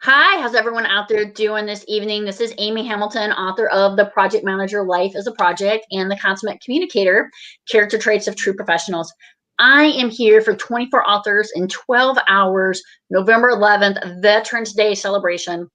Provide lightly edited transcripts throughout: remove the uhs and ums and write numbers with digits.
Hi, how's everyone out there doing this evening? This is Amy Hamilton, author of The Project Manager Life is a Project and The Consummate Communicator Character Traits of True Professionals. I am here for 24 authors in 12 hours, November 11th, Veterans Day celebration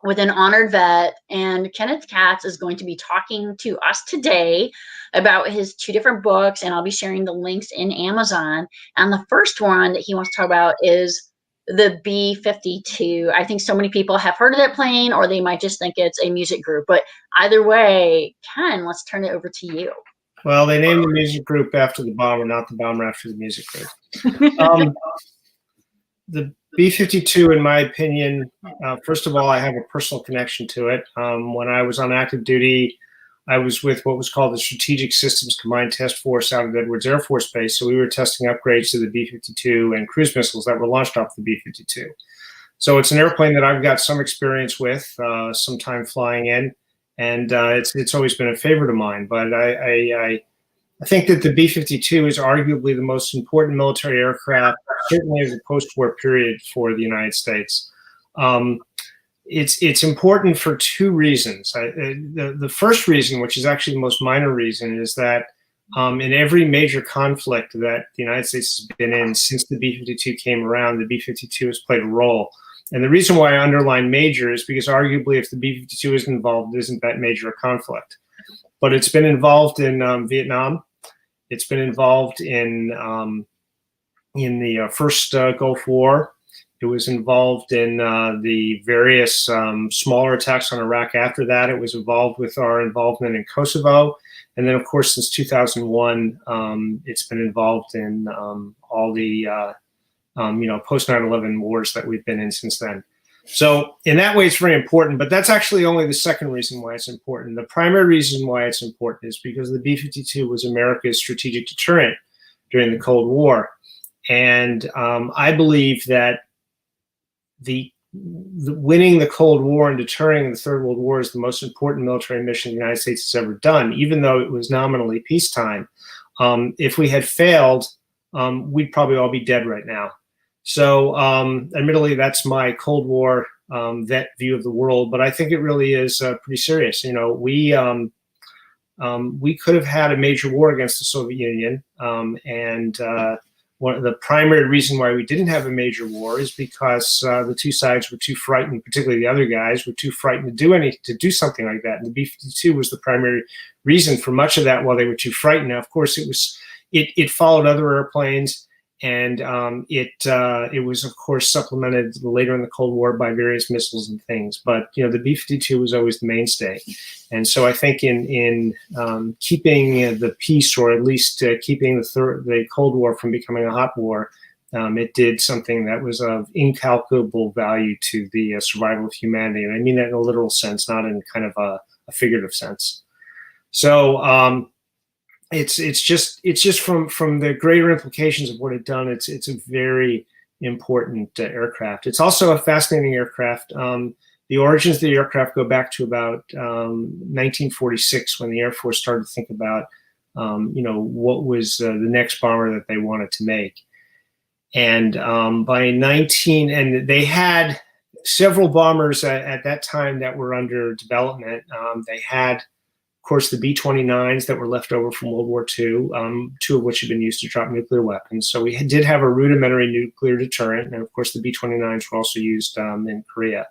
with an honored vet. And Kenneth Katz is going to be talking to us today about his two different books, and I'll be sharing the links in Amazon. And the first one that he wants to talk about is the B-52. I think so many people have heard of that plane, or they might just think it's a music group. But either way, Ken, let's turn it over to you. Well, they named the music group after the bomber, not the bomber after the music group. The B-52, in my opinion, first of all, I have a personal connection to it. When I was on active duty, I was with what was called the Strategic Systems Combined Task Force out of Edwards Air Force Base. So we were testing upgrades to the B-52 and cruise missiles that were launched off the B-52. So it's an airplane that I've got some experience with, some time flying in, and it's always been a favorite of mine. But I think that the B-52 is arguably the most important military aircraft, certainly as a post-war period for the United States. It's important for two reasons. The first reason, which is actually the most minor reason, is that in every major conflict that the United States has been in since the B-52 came around, the B-52 has played a role. And the reason why I underline major is because arguably if the B-52 isn't involved, isn't that major a conflict. But it's been involved in Vietnam. It's been involved in the first Gulf War. It was involved in the various smaller attacks on Iraq after that. It was involved with our involvement in Kosovo. And then, of course, since 2001, it's been involved in all the, post 9/11 wars that we've been in since then. So in that way, it's very important. But that's actually only the second reason why it's important. The primary reason why it's important is because the B-52 was America's strategic deterrent during the Cold War. And I believe that the winning the Cold War and deterring the Third World War is the most important military mission the United States has ever done, even though it was nominally peacetime. If we had failed, we'd probably all be dead right now. So admittedly, that's my Cold War vet view of the world, but I think it really is pretty serious. You know, we could have had a major war against the Soviet Union, and one of the primary reason why we didn't have a major war is because the two sides were too frightened, particularly the other guys were too frightened to do something like that. And the B-52 was the primary reason for much of that. While they were too frightened, now, of course, it followed other airplanes, and it was, of course, supplemented later in the Cold War by various missiles and things. But you know, the B-52 was always the mainstay, and so I think in keeping the peace, or at least keeping the Cold War from becoming a hot war, it did something that was of incalculable value to the survival of humanity, and I mean that in a literal sense, not in kind of a figurative sense. So. It's just from the greater implications of what it's done. It's a very important aircraft. It's also a fascinating aircraft. The origins of the aircraft go back to about 1946, when the Air Force started to think about what was the next bomber that they wanted to make. And and they had several bombers at that time that were under development. They had, of course, the B-29s that were left over from World War II, two of which had been used to drop nuclear weapons. So we did have a rudimentary nuclear deterrent, and of course the B-29s were also used in Korea.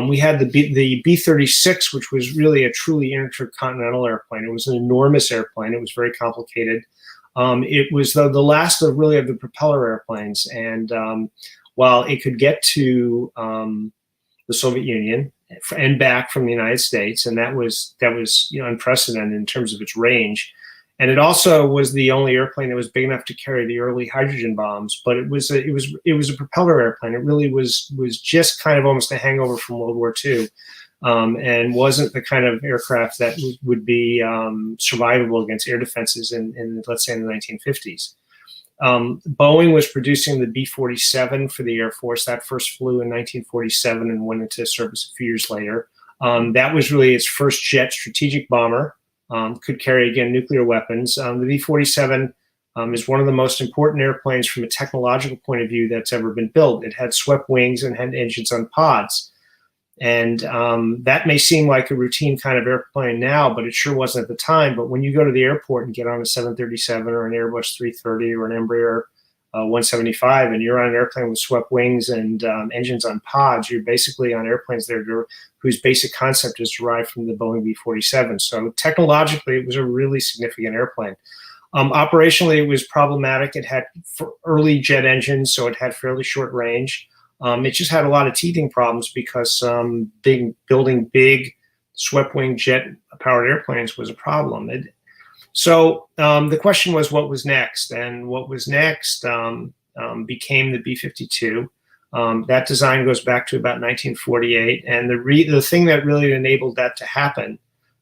We had the B-36, which was really a truly intercontinental airplane. It was an enormous airplane. It was very complicated. It was the last of the propeller airplanes, and while it could get to the Soviet Union and back from the United States, and that was unprecedented in terms of its range. And it also was the only airplane that was big enough to carry the early hydrogen bombs. But it was a propeller airplane. It really was just kind of almost a hangover from World War II, and wasn't the kind of aircraft that would be survivable against air defenses in let's say in the 1950s. Boeing was producing the B-47 for the Air Force. That first flew in 1947 and went into service a few years later. That was really its first jet strategic bomber. Could carry, again, nuclear weapons. The B-47 is one of the most important airplanes from a technological point of view that's ever been built. It had swept wings and had engines on pods. And that may seem like a routine kind of airplane now, but it sure wasn't at the time. But when you go to the airport and get on a 737 or an Airbus 330 or an Embraer 175, and you're on an airplane with swept wings and engines on pods, you're basically on airplanes whose basic concept is derived from the Boeing B-47. So technologically, it was a really significant airplane. Operationally, it was problematic. It had early jet engines, so it had fairly short range. It just had a lot of teething problems because building big swept wing jet powered airplanes was a problem. So the question was, what was next? And what was next became the B-52. That design goes back to about 1948. And the thing that really enabled that to happen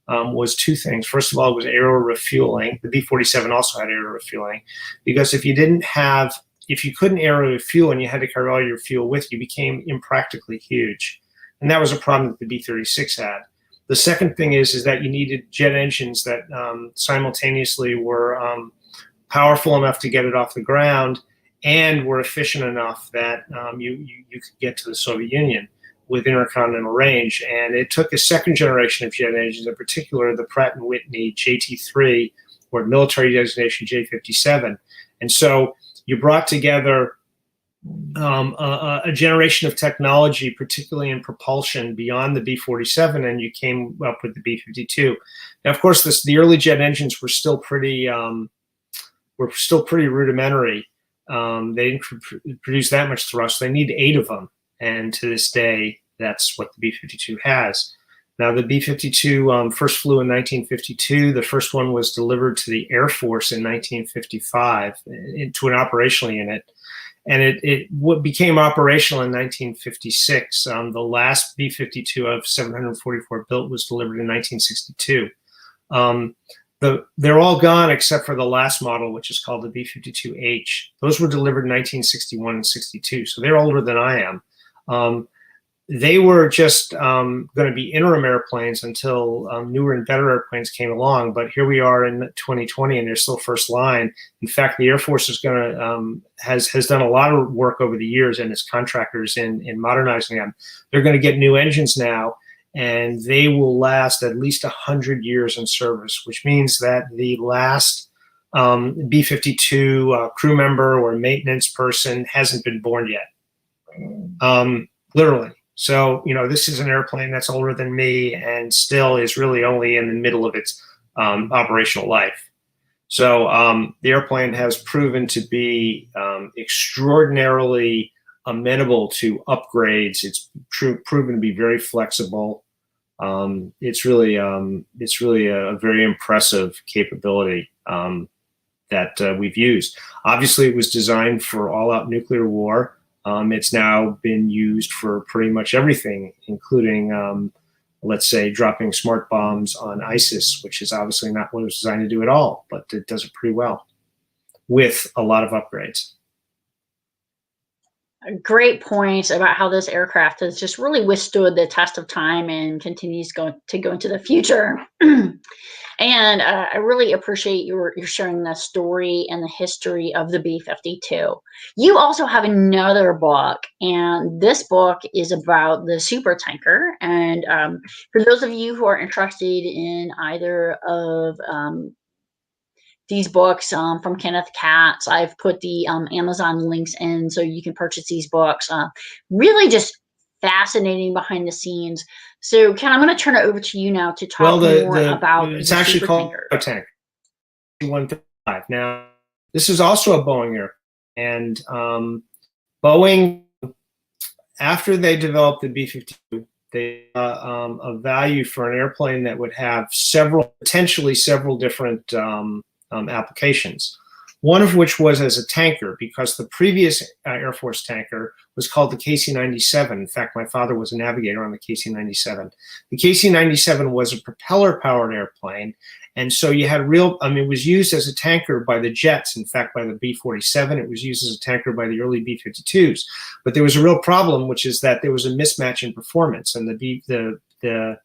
was two things. First of all, it was aero refueling. The B-47 also had aero refueling, because if you couldn't aero refuel and you had to carry all your fuel with you, became impractically huge. And that was a problem that the B-36 had. The second thing is that you needed jet engines that simultaneously were powerful enough to get it off the ground and were efficient enough that you could get to the Soviet Union with intercontinental range. And it took a second generation of jet engines, in particular the Pratt & Whitney JT3, or military designation J57. And so you brought together a generation of technology, particularly in propulsion, beyond the B-47, and you came up with the B-52. Now, of course, the early jet engines were still pretty rudimentary. They didn't produce that much thrust. They need 8 of them, and to this day, that's what the B-52 has. Now, the B-52 first flew in 1952. The first one was delivered to the Air Force in 1955 to an operational unit. And it became operational in 1956. The last B-52 of 744 built was delivered in 1962. They're all gone except for the last model, which is called the B-52H. Those were delivered in 1961 and 62, so they're older than I am. They were just going to be interim airplanes until newer and better airplanes came along. But here we are in 2020, and they're still first line. In fact, the Air Force is going to has done a lot of work over the years, and its contractors in modernizing them. They're going to get new engines now, and they will last at least 100 years in service, which means that the last B-52 crew member or maintenance person hasn't been born yet, literally. So, this is an airplane that's older than me and still is really only in the middle of its operational life. So the airplane has proven to be extraordinarily amenable to upgrades. It's proven to be very flexible. It's really a very impressive capability that we've used. Obviously, it was designed for all-out nuclear war. It's now been used for pretty much everything, including, let's say, dropping smart bombs on ISIS, which is obviously not what it was designed to do at all, but it does it pretty well with a lot of upgrades. A great point about how this aircraft has just really withstood the test of time and continues to go into the future. And I really appreciate your sharing the story and the history of the B-52. You also have another book, and this book is about the super tanker. And for those of you who are interested in either of these books from Kenneth Katz, I've put the Amazon links in so you can purchase these books. Really just fascinating behind the scenes. So, Ken, I'm going to turn it over to you now to talk more about it's actually called a tank. 135. Now, this is also a Boeing aircraft, and Boeing, after they developed the B-52, they a value for an airplane that would have potentially several different applications. One of which was as a tanker, because the previous Air Force tanker was called the KC-97. In fact, my father was a navigator on the KC-97. The KC-97 was a propeller-powered airplane, and so you had it was used as a tanker by the jets. In fact, by the B-47, it was used as a tanker by the early B-52s. But there was a real problem, which is that there was a mismatch in performance, and the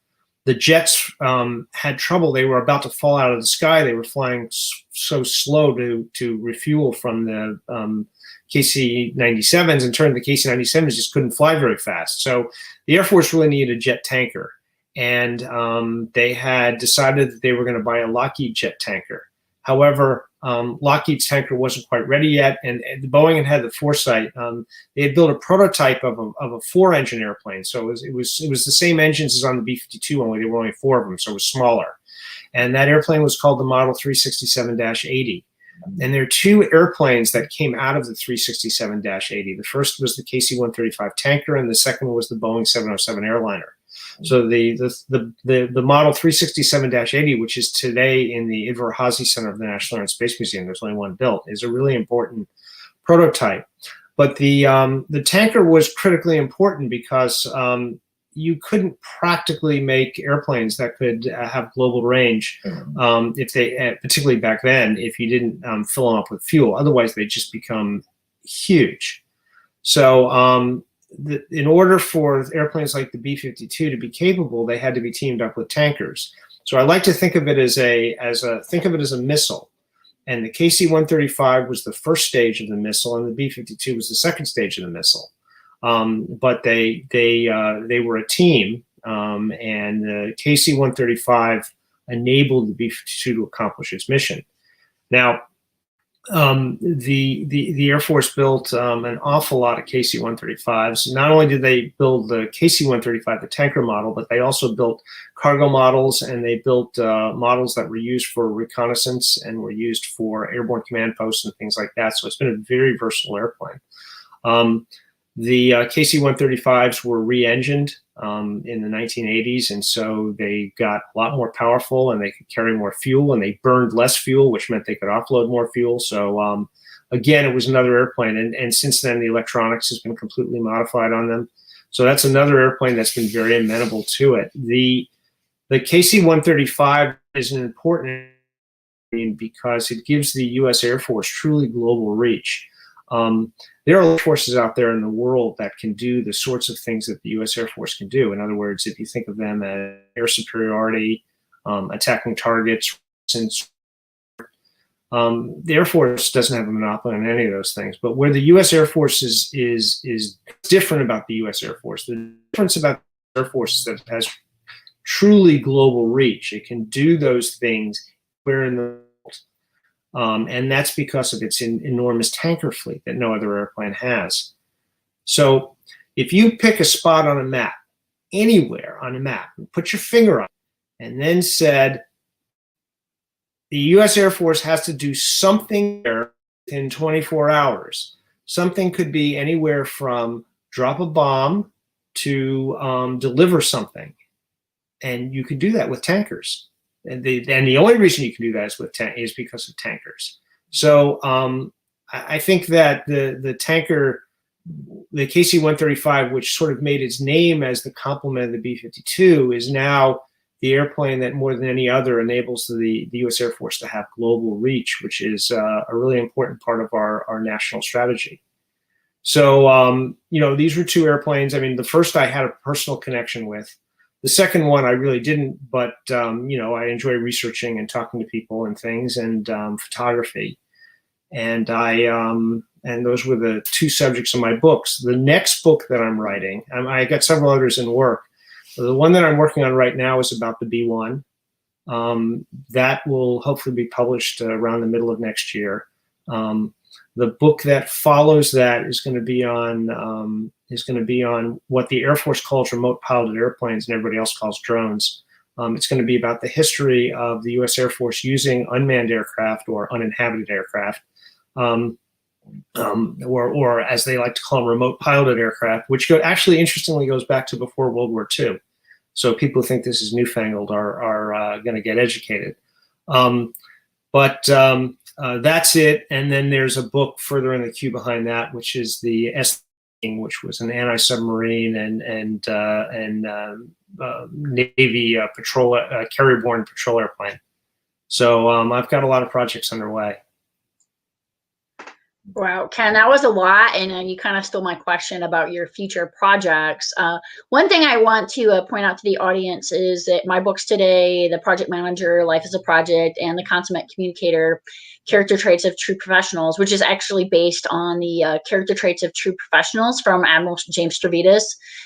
the jets had trouble. They were about to fall out of the sky. They were flying so slow to refuel from the KC-97s, and turned the KC-97s just couldn't fly very fast. So the Air Force really needed a jet tanker, and they had decided that they were going to buy a Lockheed jet tanker. However, Lockheed's tanker wasn't quite ready yet, and Boeing had the foresight. They had built a prototype of a 4-engine airplane, so it was the same engines as on the B-52, only there were only 4 of them, so it was smaller. And that airplane was called the Model 367-80. And there are 2 airplanes that came out of the 367-80. The first was the KC-135 tanker, and the second was the Boeing 707 airliner. So the Model 367-80, which is today in the Idvar Hazy Center of the National Air and Space Museum, there's only one built, is a really important prototype. But the tanker was critically important because you couldn't practically make airplanes that could have global range, if they, particularly back then, if you didn't fill them up with fuel. Otherwise, they just become huge. So in order for airplanes like the B-52 to be capable, they had to be teamed up with tankers. So I like to think of it as a missile. And the KC-135 was the first stage of the missile, and the B-52 was the second stage of the missile. But they were a team, and the KC-135 enabled the B-52 to accomplish its mission. Now, the Air Force built an awful lot of KC-135s. Not only did they build the KC-135, the tanker model, but they also built cargo models, and they built models that were used for reconnaissance and were used for airborne command posts and things like that. So it's been a very versatile airplane. The KC-135s were re-engined in the 1980s, and so they got a lot more powerful, and they could carry more fuel, and they burned less fuel, which meant they could offload more fuel. So again, it was another airplane, and since then the electronics has been completely modified on them. So that's another airplane that's been very amenable to it. The KC-135 is an important because it gives the U.S. Air Force truly global reach. There are forces out there in the world that can do the sorts of things that the U.S. Air Force can do. In other words, if you think of them as air superiority, attacking targets, since the Air Force doesn't have a monopoly on any of those things. But where the U.S. Air Force is different about the U.S. Air Force, the difference about the Air Force is that it has truly global reach. It can do those things where in the world. And that's because of its enormous tanker fleet that no other airplane has. So if you pick a spot on a map, anywhere on a map, and put your finger on it, and then said, the U.S. Air Force has to do something there in 24 hours. Something could be anywhere from drop a bomb to deliver something. And you could do that with tankers. And the only reason you can do that is because of tankers. So I think that the tanker, the KC-135, which sort of made its name as the complement of the B-52, is now the airplane that more than any other enables the U.S. Air Force to have global reach, which is a really important part of our national strategy. So, these were 2 airplanes. I mean, the first I had a personal connection with. The second one I really didn't, but I enjoy researching and talking to people and things, and photography, and and those were the 2 subjects of my books. The next book that I'm writing, I got several others in work. The one that I'm working on right now is about the B-1. That will hopefully be published around the middle of next year. The book that follows that is going to be on what the Air Force calls remote piloted airplanes and everybody else calls drones. It's going to be about the history of the U.S. Air Force using unmanned aircraft or uninhabited aircraft, or as they like to call them, remote piloted aircraft, which actually interestingly goes back to before World War II. So people who think this is newfangled are going to get educated. That's it. And then there's a book further in the queue behind that, which is the which was an anti-submarine and Navy patrol carrier-borne patrol airplane. So I've got a lot of projects underway. Wow, Ken, that was a lot, and you kind of stole my question about your future projects. One thing I want to point out to the audience is that my books today, The Project Manager, Life as a Project, and The Consummate Communicator, Character Traits of True Professionals, which is actually based on the Character Traits of True Professionals from Admiral James Stavridis,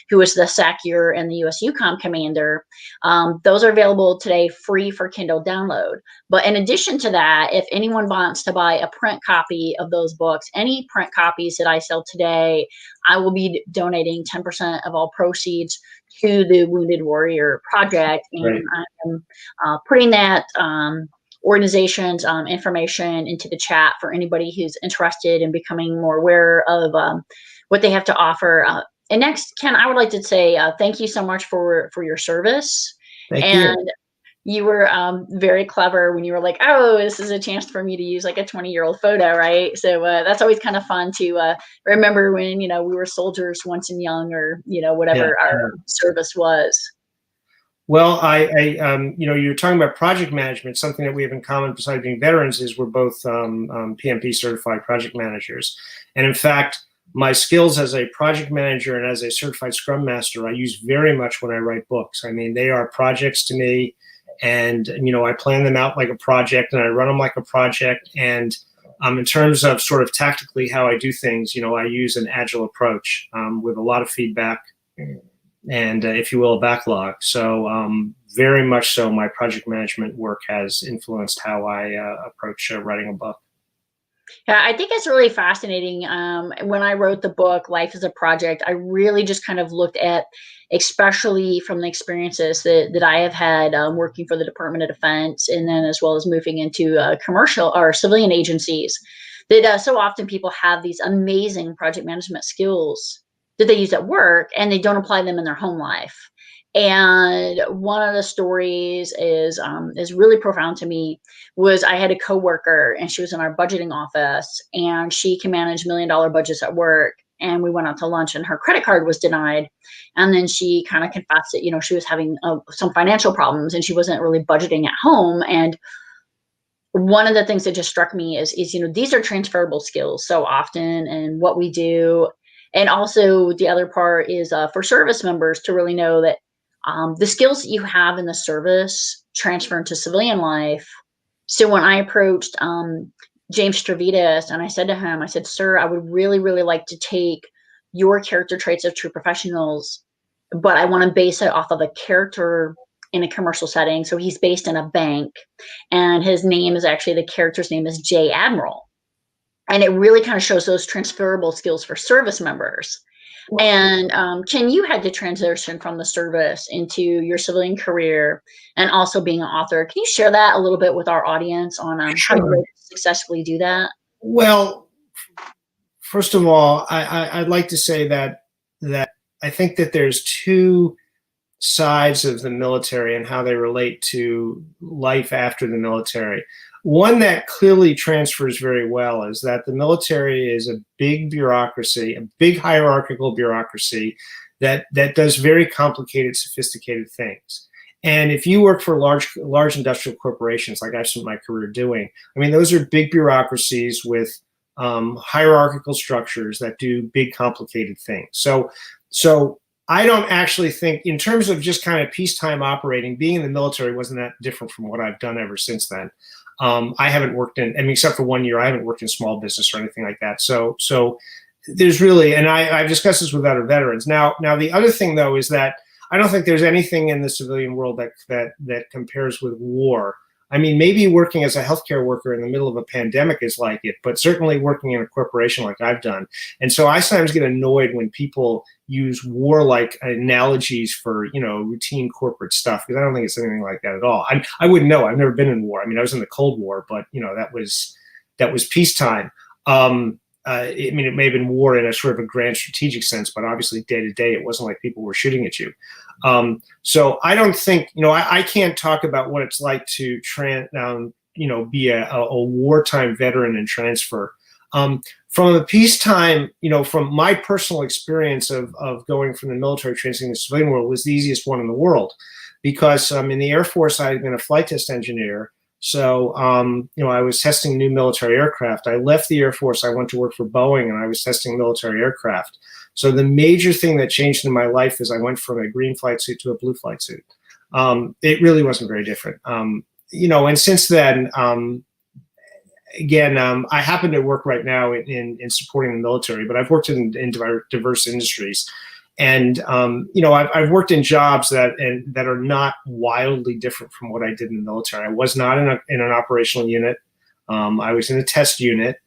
who was the SACEUR and the US UCOM commander. Those are available today free for Kindle download. But in addition to that, if anyone wants to buy a print copy of those books, any print copies that I sell today, I will be donating 10% of all proceeds to the Wounded Warrior Project. And Right. I am putting that organization's information into the chat for anybody who's interested in becoming more aware of what they have to offer. And next, Ken, I would like to say thank you so much for your service. Thank you. And you were very clever when you were like, oh, this is a chance for me to use like a 20-year-old photo, right? So that's always kind of fun to remember when, we were soldiers once and young, or, whatever our service was. Well, you're talking about project management. Something that we have in common besides being veterans is we're both PMP certified project managers. And in fact, my skills as a project manager and as a certified Scrum Master, I use very much when I write books. I mean, they are projects to me, and I plan them out like a project, and I run them like a project. And in terms of sort of tactically how I do things, I use an agile approach with a lot of feedback and, if you will, a backlog. So very much so, my project management work has influenced how I approach writing a book. Yeah, I think it's really fascinating. When I wrote the book, Life as a Project, I really just kind of looked at, especially from the experiences that I have had working for the Department of Defense, and then as well as moving into commercial or civilian agencies, that so often people have these amazing project management skills that they use at work, and they don't apply them in their home life. And one of the stories is really profound to me. Was I had a coworker, and she was in our budgeting office, and she can manage $1 million budgets at work. And we went out to lunch, and her credit card was denied. And then she kind of confessed that, she was having some financial problems, and she wasn't really budgeting at home. And one of the things that just struck me is these are transferable skills so often in what we do. And also the other part is for service members to really know that the skills that you have in the service transfer into civilian life. So when I approached James Stavridis, and I said to him, I said, sir, I would really, really like to take your character traits of true professionals, but I want to base it off of a character in a commercial setting. So he's based in a bank, and his name is actually, the character's name is J. Admiral. And it really kind of shows those transferable skills for service members. And Ken, you had to transition from the service into your civilian career and also being an author. Can you share that a little bit with our audience on how you were able to successfully do that? Well, first of all, I'd like to say that I think that there's two sides of the military and how they relate to life after the military. One that clearly transfers very well is that the military is a big bureaucracy, a big hierarchical bureaucracy that does very complicated, sophisticated things. And if you work for large industrial corporations, like I've spent my career doing, I mean, those are big bureaucracies with hierarchical structures that do big, complicated things. So I don't actually think, in terms of just kind of peacetime operating, being in the military wasn't that different from what I've done ever since then. I haven't worked except for 1 year, I haven't worked in small business or anything like that. So there's really, and I've discussed this with other veterans. Now the other thing though is that I don't think there's anything in the civilian world that compares with war. I mean, maybe working as a healthcare worker in the middle of a pandemic is like it, but certainly working in a corporation like I've done. And so I sometimes get annoyed when people use war-like analogies for, routine corporate stuff, because I don't think it's anything like that at all. I wouldn't know. I've never been in war. I mean, I was in the Cold War, but that was peacetime. It may have been war in a sort of a grand strategic sense, but obviously day to day, it wasn't like people were shooting at you. So I don't think, I can't talk about what it's like to be a wartime veteran and transfer. From a peacetime, from my personal experience of going from the military transitioning to the civilian world was the easiest one in the world, because in the Air Force, I had been a flight test engineer. So, I was testing new military aircraft. I left the Air Force. I went to work for Boeing, and I was testing military aircraft. So the major thing that changed in my life is I went from a green flight suit to a blue flight suit. It really wasn't very different. And since then, again, I happen to work right now in supporting the military, but I've worked in diverse industries. And I've worked in jobs that are not wildly different from what I did in the military. I was not in an operational unit. I was in a test unit.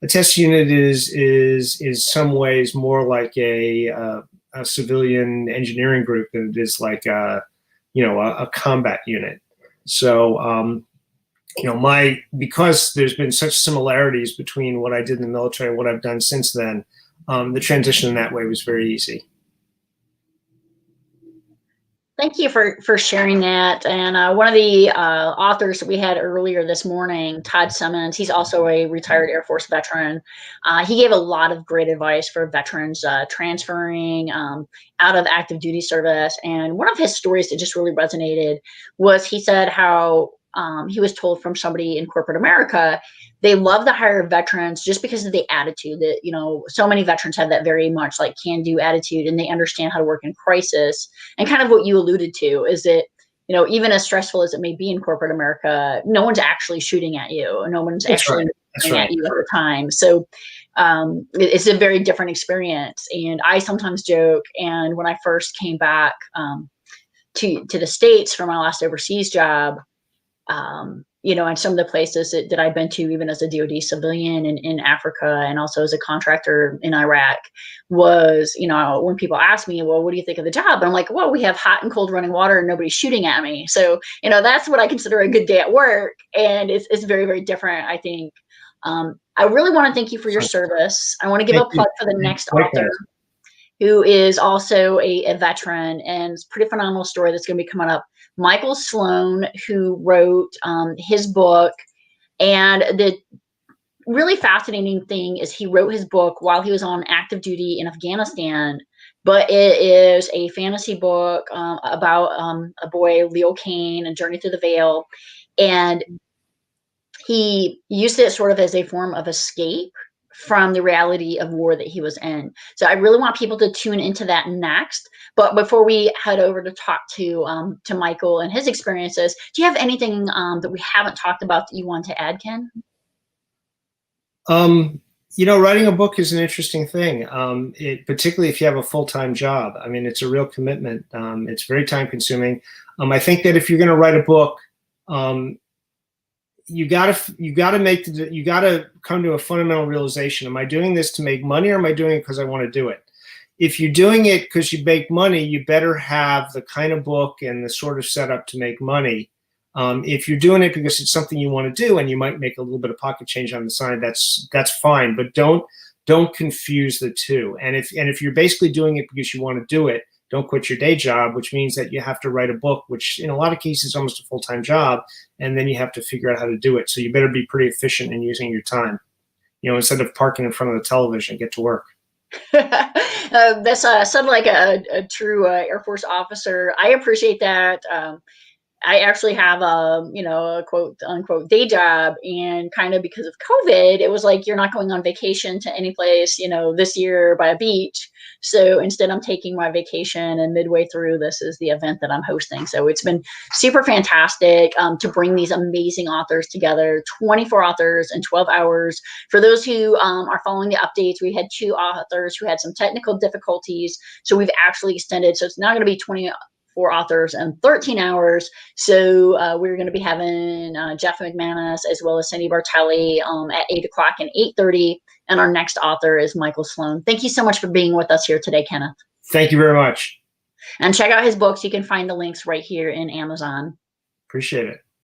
A test unit is some ways more like a civilian engineering group than it is like a combat unit. So because there's been such similarities between what I did in the military and what I've done since then, the transition in that way was very easy. Thank you for sharing that. And one of the authors that we had earlier this morning, Todd Simmons, he's also a retired Air Force veteran. He gave a lot of great advice for veterans transferring out of active duty service. And one of his stories that just really resonated was he said how he was told from somebody in corporate America, they love to hire veterans just because of the attitude that, so many veterans have that very much like can-do attitude, and they understand how to work in crisis. And kind of what you alluded to is that, even as stressful as it may be in corporate America, no one's actually shooting at you. No one's actually shooting at you at the time. So it's a very different experience. And I sometimes joke, and when I first came back to the States for my last overseas job, and some of the places that I've been to, even as a DoD civilian in Africa and also as a contractor in Iraq, was, when people ask me, well, what do you think of the job? And I'm like, well, we have hot and cold running water and nobody's shooting at me. So, that's what I consider a good day at work. And it's very, very different, I think. I really want to thank you for your service. I want to give a plug for the next author, who is also a veteran, and it's a pretty phenomenal story that's going to be coming up. Michael Sloan, who wrote his book. And the really fascinating thing is he wrote his book while he was on active duty in Afghanistan, but it is a fantasy book about a boy, Leo Kane, and Journey Through the Veil. And he used it sort of as a form of escape from the reality of war that he was in. So I really want people to tune into that next. But before we head over to talk to Michael and his experiences, do you have anything that we haven't talked about that you want to add, Ken? Writing a book is an interesting thing, particularly if you have a full-time job. I mean, it's a real commitment. It's very time-consuming. I think that if you're going to write a book, you gotta come to a fundamental realization. Am I doing this to make money, or am I doing it because I want to do it? If you're doing it because you make money, you better have the kind of book and the sort of setup to make money. If you're doing it because it's something you want to do and you might make a little bit of pocket change on the side, that's fine. But don't confuse the two. And if you're basically doing it because you want to do it, don't quit your day job, which means that you have to write a book, which in a lot of cases is almost a full-time job, and then you have to figure out how to do it. So you better be pretty efficient in using your time. Instead of parking in front of the television, get to work. That's sounded like a true Air Force officer. I appreciate that. I actually have a quote unquote day job, and kind of because of COVID, it was like, you're not going on vacation to any place, this year by a beach. So instead I'm taking my vacation, and midway through, this is the event that I'm hosting. So it's been super fantastic to bring these amazing authors together, 24 authors in 12 hours. For those who are following the updates, we had 2 authors who had some technical difficulties. So we've actually extended. So it's now going to be 24 authors and 13 hours. So we're going to be having Jeff McManus as well as Cindy Bartelli at 8 o'clock and 8:30. And our next author is Michael Sloan. Thank you so much for being with us here today, Kenneth. Thank you very much. And check out his books. You can find the links right here in Amazon. Appreciate it.